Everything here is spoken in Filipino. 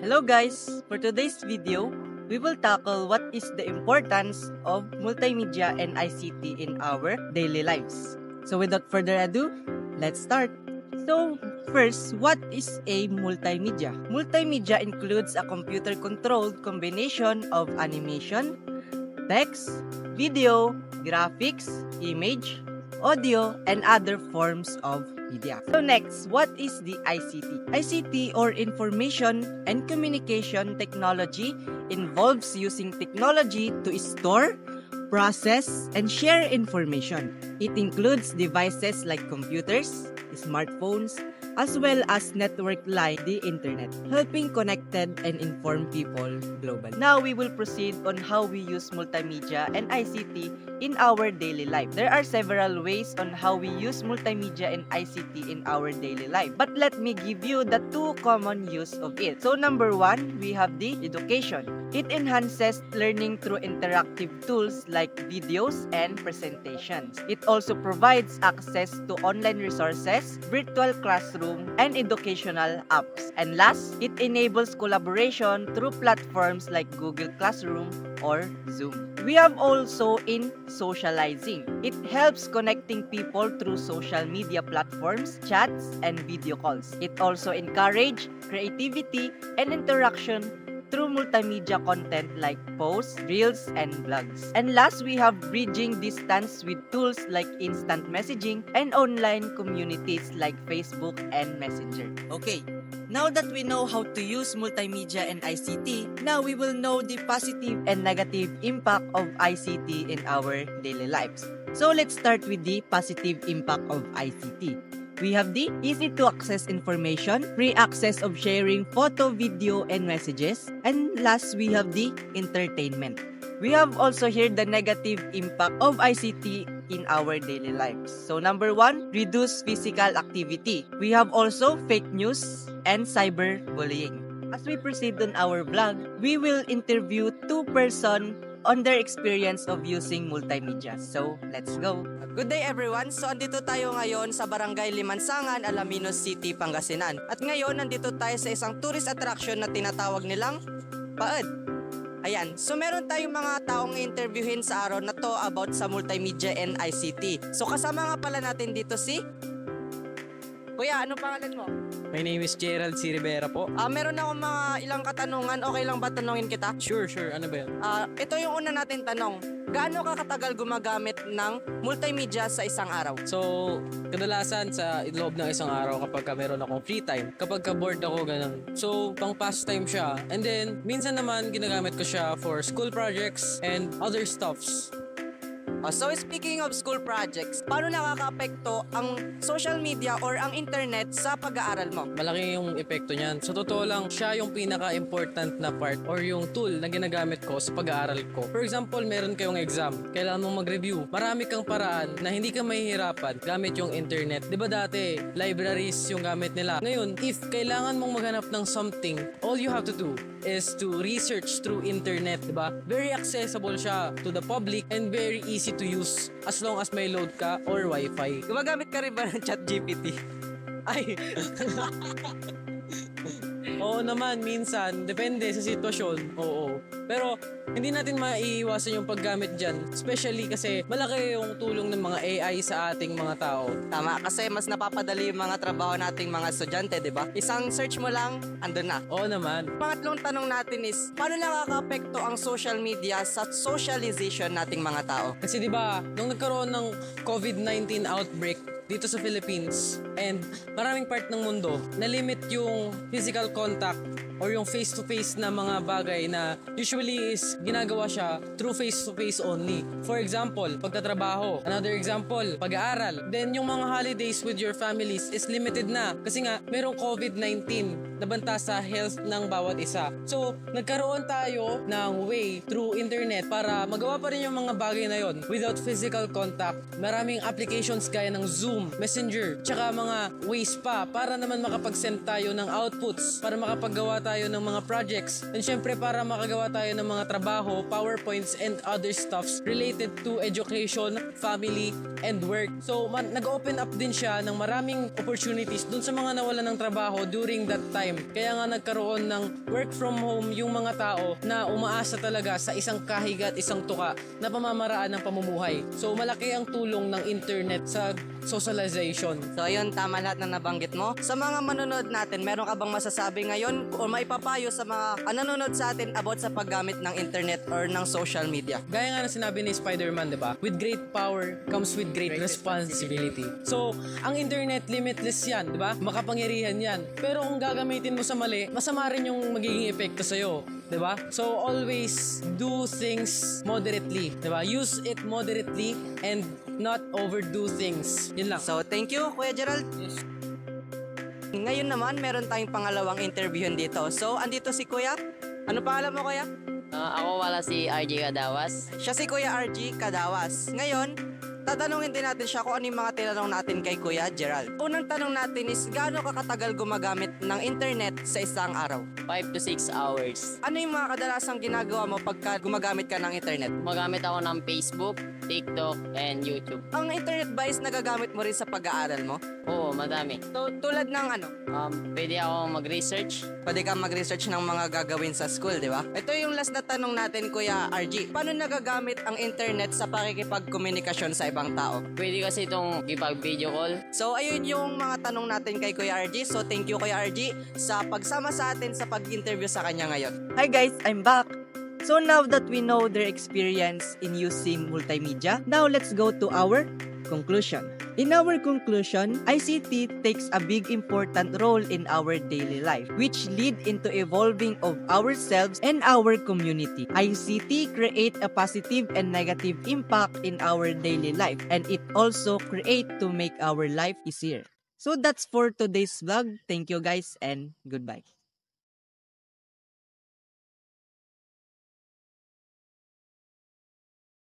Hello guys! For today's video, we will tackle what is the importance of multimedia and ICT in our daily lives. So without further ado, let's start. So first, what is a multimedia? Multimedia includes a computer-controlled combination of animation, text, video, graphics, image, audio, and other forms of media. So next, what is the ICT? ICT or Information and Communication Technology involves using technology to store, process, and share information. It includes devices like computers, smartphones, as well as network like the internet, helping connected and inform people globally. Now we will proceed on how we use multimedia and ICT in our daily life. There are several ways on how we use multimedia and ICT in our daily life. But let me give you the two common use of it. So number one, we have the education. It enhances learning through interactive tools like videos and presentations. It also provides access to online resources, virtual classroom, and educational apps. And last, it enables collaboration through platforms like Google Classroom or Zoom. We have also in socializing. It helps connecting people through social media platforms, chats, and video calls. It also encourages creativity and interaction through multimedia content like posts, reels, and vlogs. And last, we have bridging distance with tools like instant messaging and online communities like Facebook and Messenger. Okay, now that we know how to use multimedia and ICT, now we will know the positive and negative impact of ICT in our daily lives. So let's start with the positive impact of ICT. We have the easy to access information, free access of sharing photo, video, and messages. And last, we have the entertainment. We have also here the negative impact of ICT in our daily lives. So number one, reduce physical activity. We have also fake news and cyberbullying. As we proceed on our vlog, we will interview two persons on their experience of using multimedia. So, let's go! Good day everyone! So, andito tayo ngayon sa Barangay Limansangan, Alaminos City, Pangasinan. At ngayon, nandito tayo sa isang tourist attraction na tinatawag nilang Paed. Ayan, so meron tayong mga taong interviewin sa araw na to about sa multimedia and ICT. So, kasama nga pala natin dito si Kuya, ano pangalan mo? My name is Gerald C. Rivera po. Meron akong mga ilang katanungan. Okay lang ba tanungin kita? Sure. Ano ba yan? Ito yung una natin tanong. Gaano ka katagal gumagamit ng multimedia sa isang araw? So, kadalasan sa loob ng isang araw kapag meron akong free time, kapag bored ako, ganun. So, pang pastime siya. And then, minsan naman ginagamit ko siya for school projects and other stuffs. So speaking of school projects, paano nakaka-apekto ang social media or ang internet sa pag-aaral mo? Malaki yung epekto niyan. Sa totoo lang, siya yung pinaka-important na part or yung tool na ginagamit ko sa pag-aaral ko. For example, meron kayong exam, kailangan mong mag-review. Marami kang paraan na hindi ka mahihirapan gamit yung internet. Diba dati, libraries yung gamit nila. Ngayon, if kailangan mong maghanap ng something, all you have to do is to research through internet, diba? Very accessible siya to the public and very easy to use as long as may load ka or wifi. Gumagamit ka rin ba ng ChatGPT? Ay! Oo naman, minsan. Depende sa sitwasyon. Oo. Pero, hindi natin maiiwasan yung paggamit dyan. Especially kasi malaki yung tulong ng mga AI sa ating mga tao. Tama, kasi mas napapadali yung mga trabaho nating mga estudyante, di ba? Isang search mo lang, andun na. Oo naman. Pangatlong tanong natin is, paano nakaka-apekto ang social media sa socialization nating mga tao? Kasi di ba, nung nagkaroon ng COVID-19 outbreak dito sa Philippines and maraming part ng mundo, na-limit yung physical contact or yung face-to-face na mga bagay na usually is ginagawa siya through face-to-face only. For example, pagtatrabaho. Another example, pag-aaral. Then yung mga holidays with your families is limited na kasi nga merong COVID-19 nabanta sa health ng bawat isa. So, nagkaroon tayo ng way through internet para magawa pa rin yung mga bagay na yon without physical contact. Maraming applications gaya ng Zoom, Messenger, tsaka mga ways pa para naman makapag-send tayo ng outputs, para makapaggawa tayo ng mga projects, and syempre para makagawa tayo ng mga trabaho, PowerPoints, and other stuffs related to education, family, and work. So, nag-open up din siya ng maraming opportunities dun sa mga nawalan ng trabaho during that time time. Kaya nga nagkaroon ng work from home yung mga tao na umaasa talaga sa isang kahiga at isang tuka na pamamaraan ng pamumuhay. So malaki ang tulong ng internet sa socialization. So ayun, tama lahat na nabanggit mo. Sa mga manonood natin, meron ka bang masasabi ngayon o maipapayo sa mga nanonood sa atin about sa paggamit ng internet or ng social media? Gaya nga na sinabi ni Spider-Man, di ba? With great power comes with great responsibility. So, ang internet limitless yan, di ba? Makapangyarihan yan. Pero kung gagamitin mo sa mali, masama rin yung magiging epekto sa'yo. Diba? So always do things moderately. Diba? Use it moderately and not overdo things. Yun lang. So thank you, Kuya Gerald. Yes. Ngayon naman, meron tayong pangalawang interview dito. So andito si Kuya. Ano pangalan mo, Kuya? Ako wala si RJ Kadawas. Siya si Kuya RG Kadawas. Ngayon, tatanungin din natin siya kung ano yung mga tinanong natin kay Kuya Gerald. Unang tanong natin is, gaano ka katagal gumagamit ng internet sa isang araw? 5 to 6 hours. Ano yung mga kadalasang ginagawa mo pagka gumagamit ka ng internet? Gumagamit ako ng Facebook, TikTok, and YouTube. Ang internet ba is nagagamit mo rin sa pag-aaral mo? Oo, madami. So, tulad ng ano? Pwede ako mag-research. Pwede kang mag-research ng mga gagawin sa school, di ba? Ito yung last na tanong natin, Kuya RG. Paano nagagamit ang internet sa pakikipagkomunikasyon sa ibang tao? Pwede kasi itong ipag-video call. So, ayun yung mga tanong natin kay Kuya RG. So, thank you, Kuya RG, sa pagsama sa atin sa pag-interview sa kanya ngayon. Hi guys, I'm back. So now that we know their experience in using multimedia, now let's go to our conclusion. In our conclusion, ICT takes a big important role in our daily life, which lead into evolving of ourselves and our community. ICT create a positive and negative impact in our daily life, and it also create to make our life easier. So that's for today's vlog. Thank you guys and goodbye.